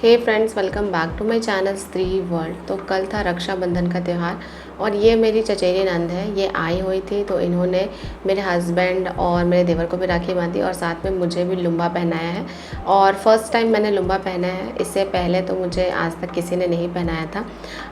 Hey friends, welcome back to my channel Stree world. तो कल था रक्षाबंधन का त्यौहार और ये मेरी चचेरी नंद है। ये आई हुई थी तो इन्होंने मेरे हस्बैंड और मेरे देवर को भी राखी बांधी और साथ में मुझे भी लुम्बा पहनाया है। और फर्स्ट टाइम मैंने लुम्बा पहना है। इससे पहले तो मुझे आज तक किसी ने नहीं पहनाया था,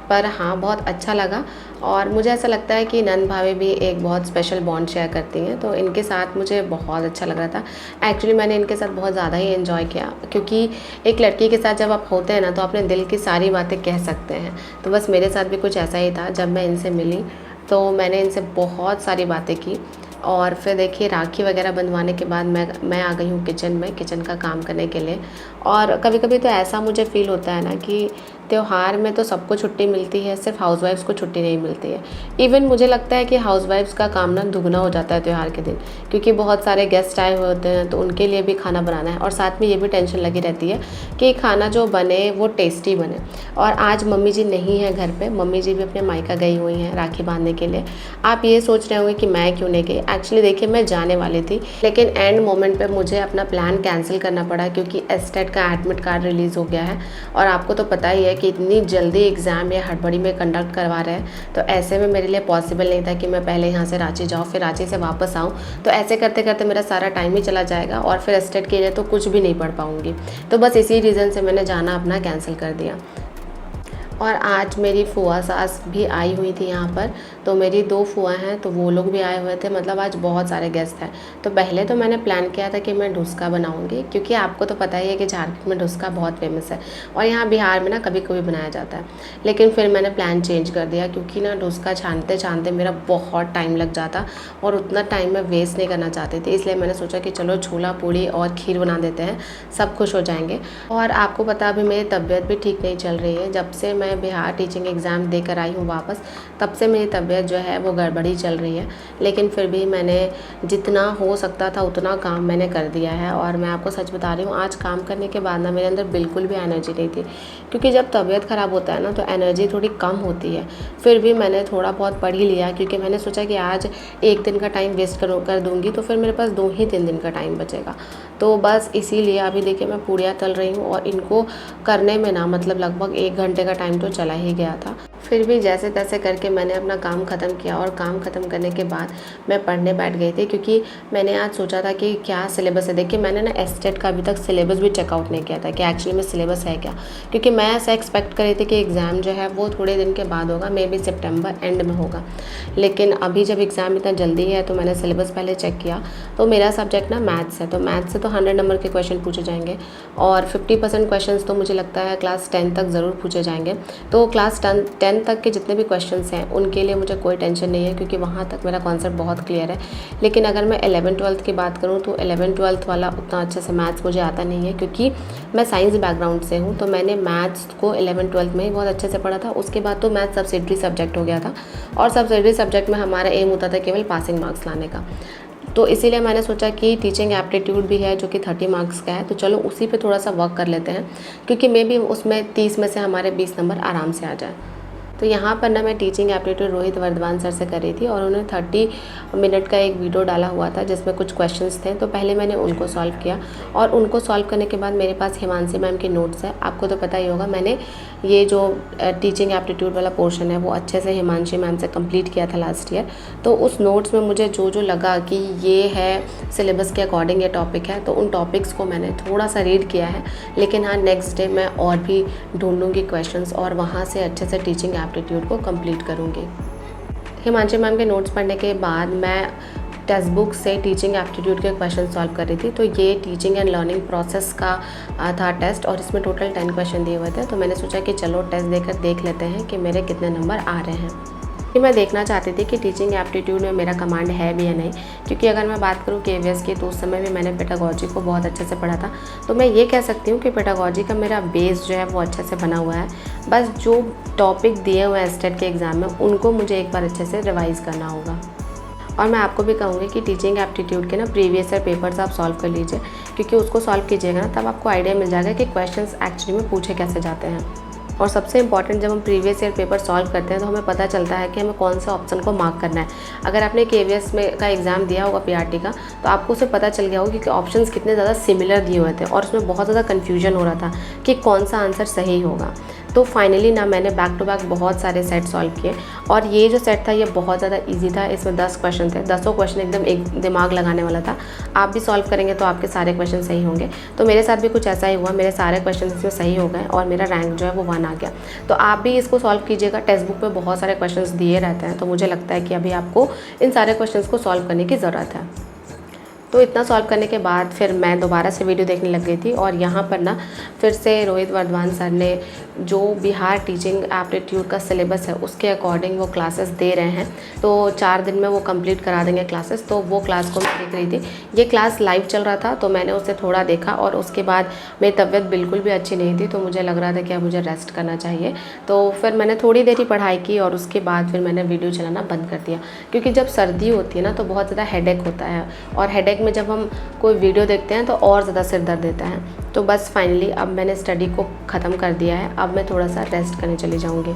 पर हाँ बहुत अच्छा लगा। और मुझे ऐसा लगता है कि नंद भाभी भी एक बहुत स्पेशल बॉन्ड शेयर करती हैं, तो इनके साथ मुझे बहुत अच्छा लग रहा था। एक्चुअली मैंने इनके साथ बहुत ज़्यादा ही एंजॉय किया, क्योंकि एक लड़की के साथ जब आप होते हैं ना तो अपने दिल की सारी बातें कह सकते हैं। तो बस मेरे साथ भी कुछ ऐसा ही था। जब मैं इनसे मिली तो मैंने इनसे बहुत सारी बातें की और फिर देखिए राखी वगैरह बंधवाने के बाद मैं आ गई हूँ किचन का काम करने के लिए। और कभी कभी तो ऐसा मुझे फ़ील होता है ना कि त्यौहार में तो सबको छुट्टी मिलती है, सिर्फ हाउसवाइफ्स को छुट्टी नहीं मिलती है। इवन मुझे लगता है कि हाउसवाइफ्स का काम ना दुगना हो जाता है त्यौहार के दिन, क्योंकि बहुत सारे गेस्ट आए हुए होते हैं तो उनके लिए भी खाना बनाना है और साथ में ये भी टेंशन लगी रहती है कि खाना जो बने वो टेस्टी बने। और आज मम्मी जी नहीं है घर पे, मम्मी जी भी अपने मायका गई हुई हैं राखी बांधने के लिए। आप ये सोच रहे होंगे कि मैं क्यों नहीं गई। एक्चुअली देखिए मैं जाने वाली थी, लेकिन एंड मोमेंट पे मुझे अपना प्लान कैंसिल करना पड़ा, क्योंकि एस्टेट का एडमिट कार्ड रिलीज़ हो गया है। और आपको तो पता ही है कि इतनी जल्दी एग्ज़ाम या हड़बड़ी में कंडक्ट करवा रहे हैं, तो ऐसे में मेरे लिए पॉसिबल नहीं था कि मैं पहले यहाँ से रांची जाऊँ फिर रांची से वापस आऊँ। तो ऐसे करते करते मेरा सारा टाइम ही चला जाएगा और फिर एस्टेट के लिए तो कुछ भी नहीं पढ़ पाऊँगी। तो बस इसी रीज़न से मैंने जाना अपना कैंसिल कर दिया। और आज मेरी फूआ सास भी आई हुई थी यहाँ पर। तो मेरी 2 फूआ हैं तो वो लोग भी आए हुए थे, मतलब आज बहुत सारे गेस्ट हैं। तो पहले तो मैंने प्लान किया था कि मैं डुस्का बनाऊँगी, क्योंकि आपको तो पता ही है कि झारखंड में डुस्का बहुत फेमस है और यहाँ बिहार में ना कभी कभी बनाया जाता है। लेकिन फिर मैंने प्लान चेंज कर दिया, क्योंकि ना डुस्का छानते छानते मेरा बहुत टाइम लग जाता और उतना टाइम मैं वेस्ट नहीं करना चाहती थी। इसलिए मैंने सोचा कि चलो छोला पूड़ी और खीर बना देते हैं, सब खुश हो जाएंगे। और आपको पता अभी मेरी तबीयत भी ठीक नहीं चल रही है। जब से मैं बिहार टीचिंग एग्ज़ाम देकर आई हूँ वापस, तब से मेरी तबीयत जो है वो गड़बड़ी चल रही है। लेकिन फिर भी मैंने जितना हो सकता था उतना काम मैंने कर दिया है। और मैं आपको सच बता रही हूँ, आज काम करने के बाद ना मेरे अंदर बिल्कुल भी एनर्जी नहीं थी, क्योंकि जब तबीयत ख़राब होता है ना तो एनर्जी थोड़ी कम होती है। फिर भी मैंने थोड़ा बहुत पढ़ ही लिया, क्योंकि मैंने सोचा कि आज एक दिन का टाइम वेस्ट कर दूँगी तो फिर मेरे पास 2 ही 3 दिन का टाइम बचेगा। तो बस इसीलिए अभी देखिए मैं पूड़ियाँ तल रही हूँ और इनको करने में ना मतलब लगभग 1 घंटे का टाइम तो चला ही गया था। फिर भी जैसे तैसे करके मैंने अपना काम ख़त्म किया और काम ख़त्म करने के बाद मैं पढ़ने बैठ गई थी, क्योंकि मैंने आज सोचा था कि क्या सिलेबस है। देखिए मैंने ना एस्टेट का अभी तक सिलेबस भी चेकआउट नहीं किया था कि एक्चुअली में सिलेबस है क्या, क्योंकि मैं ऐसा एक्सपेक्ट कर रही थी कि एग्ज़ाम जो है वो थोड़े दिन के बाद होगा, मे बी सितंबर एंड में होगा। लेकिन अभी जब एग्ज़ाम इतना जल्दी है तो मैंने सिलेबस पहले चेक किया। तो मेरा सब्जेक्ट ना मैथ्स है, तो मैथ्स से तो 100 नंबर के क्वेश्चन पूछे जाएंगे और 50% क्वेश्चन तो मुझे लगता है क्लास 10 तक ज़रूर पूछे जाएंगे। तो क्लास 10 तक के जितने भी क्वेश्चंस हैं उनके लिए मुझे कोई टेंशन नहीं है, क्योंकि वहाँ तक मेरा कॉन्सेप्ट बहुत क्लियर है। लेकिन अगर मैं 11th-12th की बात करूँ तो 11th-12th वाला उतना अच्छे से मैथ्स मुझे आता नहीं है, क्योंकि मैं साइंस बैकग्राउंड से हूँ। तो मैंने मैथ्स को 11th-12th में ही बहुत अच्छे से पढ़ा था। उसके बाद तो मैथ्स सब्सिडरी सब्जेक्ट हो गया था और सब्सिडरी सब्जेक्ट में हमारा एम होता था केवल पासिंग मार्क्स लाने का। तो इसीलिए मैंने सोचा कि टीचिंग एप्टीट्यूड भी है जो कि 30 मार्क्स का है, तो चलो उसी पे थोड़ा सा वर्क कर लेते हैं, क्योंकि मे बी उसमें 30 में से हमारे 20 नंबर आराम से आ जाए। तो यहाँ पर ना मैं teaching aptitude Rohit Vardhman sir से कर रही थी और उन्होंने 30 मिनट का एक वीडियो डाला हुआ था जिसमें कुछ क्वेश्चंस थे। तो पहले मैंने उनको सॉल्व किया और उनको सॉल्व करने के बाद मेरे पास हिमांशी मैम के नोट्स है। आपको तो पता ही होगा, मैंने ये जो टीचिंग एप्टीट्यूड वाला पोर्शन है वो अच्छे से हिमांशी मैम से कंप्लीट किया था लास्ट ईयर। तो उस नोट्स में मुझे जो जो लगा कि ये है सिलेबस के अकॉर्डिंग ये टॉपिक है, तो उन टॉपिक्स को मैंने थोड़ा सा रीड किया है। लेकिन हाँ, नेक्स्ट डे मैं और भी ढूंढूंगी क्वेश्चंस और वहाँ से अच्छे से टीचिंग एप्टीट्यूड को कंप्लीट करूँगी। हिमांशी मैम के नोट्स पढ़ने के बाद मैं टेक्स्ट बुक से टीचिंग एप्टीट्यूड के क्वेश्चन सॉल्व कर रही थी। तो ये टीचिंग एंड लर्निंग प्रोसेस का था टेस्ट और इसमें टोटल 10 क्वेश्चन दिए हुए थे। तो मैंने सोचा कि चलो टेस्ट देकर देख लेते हैं कि मेरे कितने नंबर आ रहे हैं। कि मैं देखना चाहती थी कि टीचिंग एप्टीट्यूड में मेरा कमांड है भी या नहीं, क्योंकि अगर मैं बात करूँ केवीएस की तो उस समय भी मैंने पेडागोजी को बहुत अच्छे से पढ़ा था। तो मैं ये कह सकती हूँ कि पेडागोजी का मेरा बेस जो है वो अच्छे से बना हुआ है। बस जो टॉपिक दिए हुए हैं एस्टेट के एग्ज़ाम में उनको मुझे एक बार अच्छे से रिवाइज़ करना होगा। और मैं आपको भी कहूँगी कि टीचिंग एप्टीट्यूड के ना प्रीवियस ईयर पेपर्स आप सॉल्व कर लीजिए, क्योंकि उसको सॉल्व कीजिएगा ना तब आपको आइडिया मिल जाएगा कि क्वेश्चंस एक्चुअली में पूछे कैसे जाते हैं। और सबसे इम्पॉर्टेंट, जब हम प्रीवियस ईयर पेपर सॉल्व करते हैं तो हमें पता चलता है कि हमें कौन सा ऑप्शन को मार्क करना है। अगर आपने KVS में का एग्ज़ाम दिया होगा PRT का, तो आपको उसे पता चल गया होगा कि ऑप्शंस कितने ज़्यादा सिमिलर दिए हुए थे और उसमें बहुत ज़्यादा कन्फ्यूजन हो रहा था कि कौन सा आंसर सही होगा। तो फाइनली ना मैंने बैक टू बैक बहुत सारे सेट सॉल्व किए और ये जो सेट था ये बहुत ज़्यादा इजी था। इसमें 10 क्वेश्चन थे, 10 क्वेश्चन एकदम एक दिमाग लगाने वाला था। आप भी सॉल्व करेंगे तो आपके सारे क्वेश्चन सही होंगे। तो मेरे साथ भी कुछ ऐसा ही हुआ, मेरे सारे क्वेश्चन इसमें सही हो गए और मेरा रैंक जो है वो 1 आ गया। तो आप भी इसको सॉल्व कीजिएगा। टेक्स्ट बुक में बहुत सारे क्वेश्चन दिए रहते हैं, तो मुझे लगता है कि अभी आपको इन सारे क्वेश्चन को सॉल्व करने की ज़रूरत है। तो इतना सॉल्व करने के बाद फिर मैं दोबारा से वीडियो देखने लग गई थी और यहाँ पर ना फिर से रोहित वर्धमान सर ने जो बिहार टीचिंग एप्टीट्यूड का सिलेबस है उसके अकॉर्डिंग वो क्लासेस दे रहे हैं। तो 4 दिन में वो कंप्लीट करा देंगे क्लासेस। तो वो क्लास को मैं देख रही थी। ये क्लास लाइव चल रहा था तो मैंने उसे थोड़ा देखा और उसके बाद मेरी तबीयत बिल्कुल भी अच्छी नहीं थी, तो मुझे लग रहा था कि अब मुझे रेस्ट करना चाहिए। तो फिर मैंने थोड़ी देर ही पढ़ाई की और उसके बाद फिर मैंने वीडियो चलाना बंद कर दिया, क्योंकि जब सर्दी होती है ना तो बहुत ज़्यादा हेडेक होता है और हेडेक में जब हम कोई वीडियो देखते हैं तो और ज़्यादा सिर दर्द देता है। तो बस फाइनली अब मैंने स्टडी को ख़त्म कर दिया है। अब मैं थोड़ा सा रेस्ट करने चली जाऊँगी।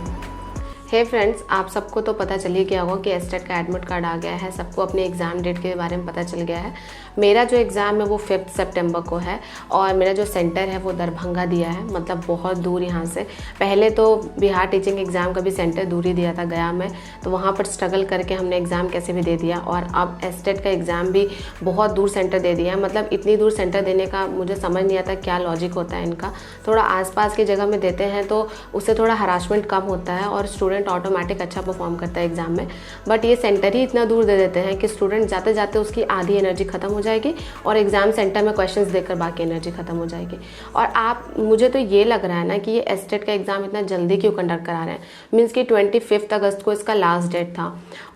हे फ्रेंड्स, आप सबको तो पता चल ही गया होगा कि एस्टेट का एडमिट कार्ड आ गया है। सबको अपने एग्ज़ाम डेट के बारे में पता चल गया है। मेरा जो एग्ज़ाम है वो 5 सितंबर को है और मेरा जो सेंटर है वो दरभंगा दिया है, मतलब बहुत दूर यहाँ से। पहले तो बिहार टीचिंग एग्ज़ाम का भी सेंटर दूर ही दिया था गया में, तो वहाँ पर स्ट्रगल करके हमने एग्ज़ाम कैसे भी दे दिया। और अब एस्टेट का एग्ज़ाम भी बहुत दूर सेंटर दे दिया है। मतलब इतनी दूर सेंटर देने का मुझे समझ नहीं आता क्या लॉजिक होता है इनका। थोड़ा आसपास की जगह में देते हैं तो उससे थोड़ा हरासमेंट कम होता है और स्टूडेंट ऑटोमेटिक अच्छा परफॉर्म करता है एग्जाम में। बट ये सेंटर ही इतना दूर दे देते हैं कि स्टूडेंट जाते जाते उसकी आधी एनर्जी खत्म हो जाएगी और एग्जाम सेंटर में क्वेश्चंस देकर बाकी एनर्जी खत्म हो जाएगी। और मुझे तो ये लग रहा है ना कि ये एस्टेट का एग्जाम इतना जल्दी क्यों कंडक्ट करा रहे हैं। मीन्स कि 25 अगस्त को इसका लास्ट डेट था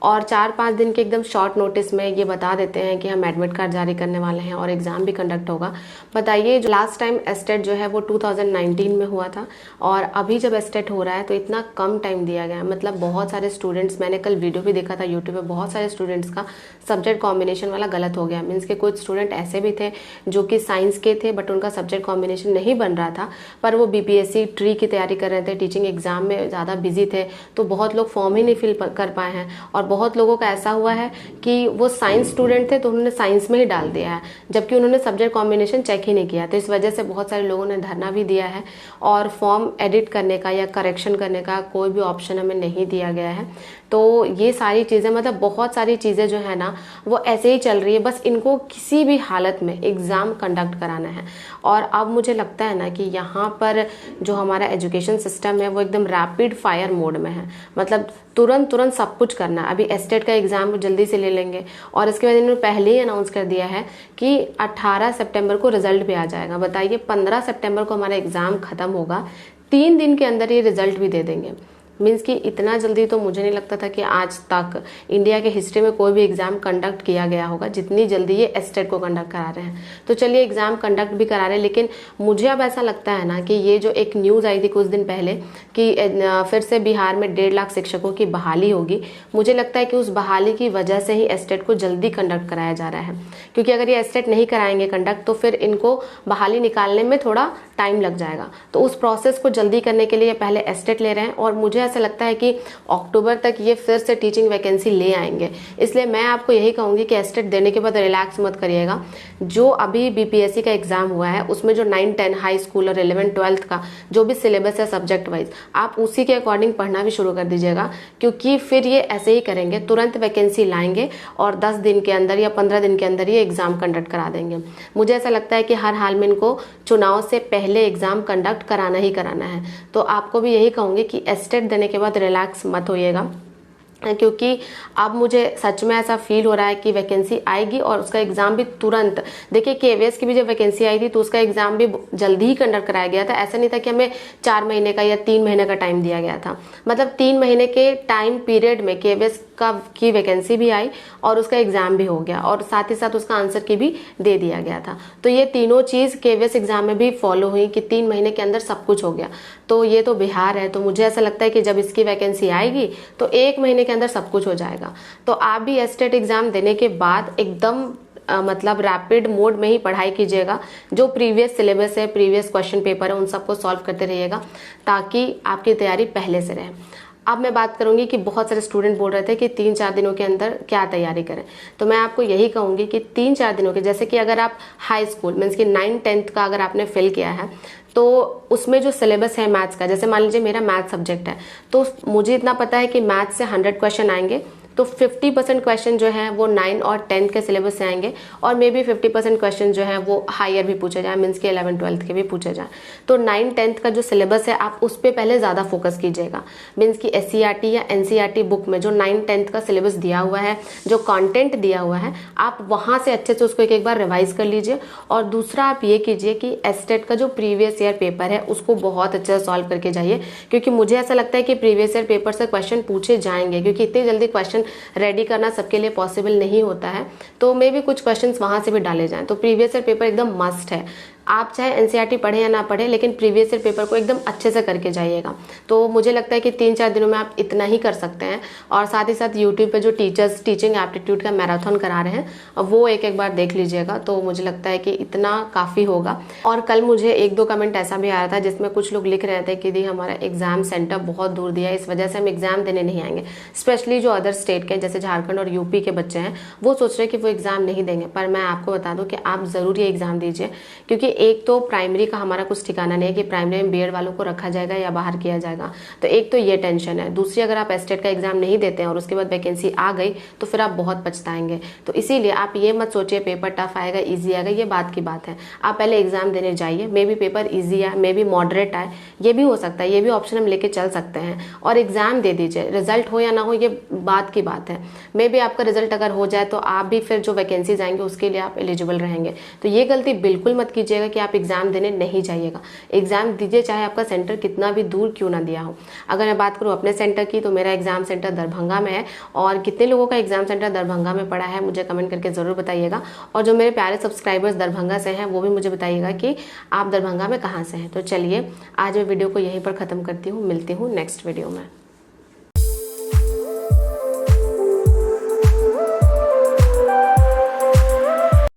और 4-5 दिन के एकदम शॉर्ट नोटिस में ये बता देते हैं कि हम एडमिट कार्ड जारी करने वाले हैं और एग्जाम भी कंडक्ट होगा। बताइए, जो लास्ट टाइम एस्टेट जो है वो 2019 में हुआ था और अभी जब एस्टेट हो रहा है तो इतना कम टाइम दिया गया है। मतलब बहुत सारे स्टूडेंट्स, मैंने कल वीडियो भी देखा था यूट्यूब पे, बहुत सारे स्टूडेंट्स का सब्जेक्ट कॉम्बिनेशन वाला गलत हो गया। मीन्स के कुछ स्टूडेंट ऐसे भी थे जो कि साइंस के थे बट उनका सब्जेक्ट कॉम्बिनेशन नहीं बन रहा था, पर वो BPSC ट्री की तैयारी कर रहे थे, टीचिंग एग्जाम में ज़्यादा बिजी थे, तो बहुत लोग फॉर्म ही नहीं फिल कर पाए हैं। और बहुत लोगों का ऐसा हुआ है कि वो साइंस स्टूडेंट थे तो उन्होंने साइंस में ही डाल दिया है, जबकि उन्होंने सब्जेक्ट कॉम्बिनेशन चेक ही नहीं किया। तो इस वजह से बहुत सारे लोगों ने धरना भी दिया है और फॉर्म एडिट करने का या करेक्शन करने का कोई भी ऑप्शन हमें नहीं दिया गया है। तो ये सारी चीज़ें, मतलब बहुत सारी चीज़ें जो है ना वो ऐसे ही चल रही है। बस इनको किसी भी हालत में एग्ज़ाम कंडक्ट कराना है। और अब मुझे लगता है ना कि यहाँ पर जो हमारा एजुकेशन सिस्टम है वो एकदम रैपिड फायर मोड में है। मतलब तुरंत सब कुछ करना है। अभी एस्टेट का एग्ज़ाम जल्दी से ले लेंगे और इसके बाद इन्होंने पहले ही अनाउंस कर दिया है कि 18 सितंबर को रिजल्ट भी आ जाएगा। बताइए, 15 सितंबर को हमारा एग्ज़ाम ख़त्म होगा, 3 दिन के अंदर ये रिजल्ट भी दे देंगे। मीन्स कि इतना जल्दी तो मुझे नहीं लगता था कि आज तक इंडिया के हिस्ट्री में कोई भी एग्ज़ाम कंडक्ट किया गया होगा जितनी जल्दी ये एस्टेट को कंडक्ट करा रहे हैं। तो चलिए, एग्ज़ाम कंडक्ट भी करा रहे हैं, लेकिन मुझे अब ऐसा लगता है ना कि ये जो एक न्यूज़ आई थी कुछ दिन पहले कि फिर से बिहार में 1.5 लाख शिक्षकों की बहाली होगी, मुझे लगता है कि उस बहाली की वजह से ही एस्टेट को जल्दी कंडक्ट कराया जा रहा है। क्योंकि अगर ये एस्टेट नहीं कराएंगे कंडक्ट तो फिर इनको बहाली निकालने में थोड़ा टाइम लग जाएगा। तो उस प्रोसेस को जल्दी करने के लिए पहले एस्टेट ले रहे हैं और मुझे ऐसा लगता है कि अक्टूबर तक ये फिर से टीचिंग वैकेंसी ले आएंगे। इसलिए मैं आपको यही कहूँगी कि एस्टेट देने के बाद रिलैक्स मत करिएगा। जो अभी BPSC का एग्जाम हुआ है उसमें जो 9-10 हाई स्कूल और 11-12 का जो भी सिलेबस है सब्जेक्ट वाइज, आप उसी के अकॉर्डिंग पढ़ना भी शुरू कर दीजिएगा। क्योंकि फिर ये ऐसे ही करेंगे, तुरंत वैकेंसी लाएंगे और 10 दिन के अंदर या 15 दिन के अंदर ये एग्जाम कंडक्ट करा देंगे। मुझे ऐसा लगता है कि हर हाल में इनको चुनाव से पहले एग्जाम कंडक्ट कराना ही कराना है। तो आपको भी यही कहूँगी कि एस्टेट देने के बाद रिलैक्स मत होइएगा, क्योंकि अब मुझे सच में ऐसा फील हो रहा है कि वैकेंसी आएगी और उसका एग्ज़ाम भी तुरंत। देखिए, KVS की भी जब वैकेंसी आई थी तो उसका एग्ज़ाम भी जल्दी ही कंडक्ट कराया गया था। ऐसा नहीं था कि हमें 4 महीने का या 3 महीने का टाइम दिया गया था। मतलब 3 महीने के टाइम पीरियड में KVS की वैकेंसी भी आई और उसका एग्ज़ाम भी हो गया और साथ ही साथ उसका आंसर की भी दे दिया गया था। तो ये तीनों चीज़ KVS एग्ज़ाम में भी फॉलो हुई कि 3 महीने के अंदर सब कुछ हो गया। तो ये तो बिहार है, तो मुझे ऐसा लगता है कि जब इसकी वैकेंसी आएगी तो 1 महीने के अंदर सब कुछ हो जाएगा। तो आप भी एस्टेट एग्ज़ाम देने के बाद एकदम मतलब रैपिड मोड में ही पढ़ाई कीजिएगा। जो प्रीवियस सिलेबस है, प्रीवियस क्वेश्चन पेपर है, उन सबको सॉल्व करते रहिएगा ताकि आपकी तैयारी पहले से रहे। अब मैं बात करूंगी कि बहुत सारे स्टूडेंट बोल रहे थे कि 3-4 दिनों के अंदर क्या तैयारी करें, तो मैं आपको यही कहूंगी कि 3-4 दिनों के, जैसे कि अगर आप हाई स्कूल मीन्स कि 9th-10th का अगर आपने फिल किया है तो उसमें जो सिलेबस है मैथ्स का, जैसे मान लीजिए मेरा मैथ सब्जेक्ट है तो मुझे इतना पता है कि मैथ्स से 100 क्वेश्चन आएंगे, तो 50% क्वेश्चन जो है वो 9 और 10 के सिलेबस से आएंगे और मे बी 50% क्वेश्चन जो है वो हायर भी पूछे जाए, मीन्स कि 11-12 के भी पूछे जाए। तो 9-10 का जो सिलेबस है आप उस पर पहले ज़्यादा फोकस कीजिएगा। मीन्स कि SCERT या NCERT बुक में जो 9-10 का सिलेबस दिया हुआ है, जो कॉन्टेंट दिया हुआ है, आप वहाँ से अच्छे से उसको एक बार रिवाइज कर लीजिए। और दूसरा आप ये कीजिए कि एस्टेट का जो प्रीवियस ईयर पेपर है उसको बहुत अच्छे से सॉल्व करके जाइए, क्योंकि मुझे ऐसा लगता है कि प्रीवियस ईयर पेपर से क्वेश्चन पूछे जाएंगे, क्योंकि इतनी जल्दी क्वेश्चन रेडी करना सबके लिए पॉसिबल नहीं होता है। तो मे भी कुछ क्वेश्चंस वहां से भी डाले जाएं। तो प्रीवियस ईयर पेपर एकदम मस्ट है। आप चाहे NCERT पढ़े या ना पढ़े, लेकिन प्रीवियस ईयर पेपर को एकदम अच्छे से करके जाइएगा। तो मुझे लगता है कि 3-4 दिनों में आप इतना ही कर सकते हैं। और साथ ही साथ यूट्यूब पे जो टीचर्स टीचिंग एप्टीट्यूड का मैराथन करा रहे हैं वो एक बार देख लीजिएगा, तो मुझे लगता है कि इतना काफ़ी होगा। और कल मुझे 1-2 कमेंट ऐसा भी आया था जिसमें कुछ लोग लिख रहे थे कि दी हमारा एग्जाम सेंटर बहुत दूर दिया है, इस वजह से हम एग्जाम देने नहीं आएंगे। स्पेशली जो अदर स्टेट के जैसे झारखंड और यूपी के बच्चे हैं वो सोच रहे हैं कि वो एग्जाम नहीं देंगे, पर मैं आपको बता दूं कि आप जरूर ये एग्जाम दीजिए। क्योंकि एक तो प्राइमरी का हमारा कुछ ठिकाना नहीं है कि प्राइमरी में बीएड वालों को रखा जाएगा या बाहर किया जाएगा, तो एक तो ये टेंशन है। दूसरी, अगर आप एस्टेट का एग्जाम नहीं देते हैं और उसके बाद वैकेंसी आ गई तो फिर आप बहुत पछताएंगे। तो इसीलिए आप ये मत सोचिए पेपर टफ आएगा ईजी आएगा, ये बात की बात है। आप पहले एग्जाम देने जाइए, मे बी पेपर ईजी आए, मे बी मॉडरेट आए, ये भी हो सकता है, ये भी ऑप्शन हम लेके चल सकते हैं। और एग्जाम दे दीजिए, रिजल्ट हो या ना हो ये बात की बात है। मे बी आपका रिजल्ट अगर हो जाए तो आप भी फिर जो वैकेंसीज आएंगे उसके लिए आप एलिजिबल रहेंगे। तो ये गलती बिल्कुल मत कीजिएगा कि आप एग्जाम देने नहीं जाइएगा। एग्जाम दीजिए चाहे आपका सेंटर कितना भी दूर क्यों ना दिया हो। अगर मैं बात करूँ अपने सेंटर की तो मेरा एग्जाम सेंटर दरभंगा में है। और कितने लोगों का एग्जाम सेंटर दरभंगा में पड़ा है मुझे कमेंट करके जरूर बताइएगा। और जो मेरे प्यारे सब्सक्राइबर्स दरभंगा से हैं वो भी मुझे बताइएगा कि आप दरभंगा में कहाँ से हैं। तो चलिए आज मैं वीडियो को यहीं पर ख़त्म करती हूँ, मिलती हूँ नेक्स्ट वीडियो में।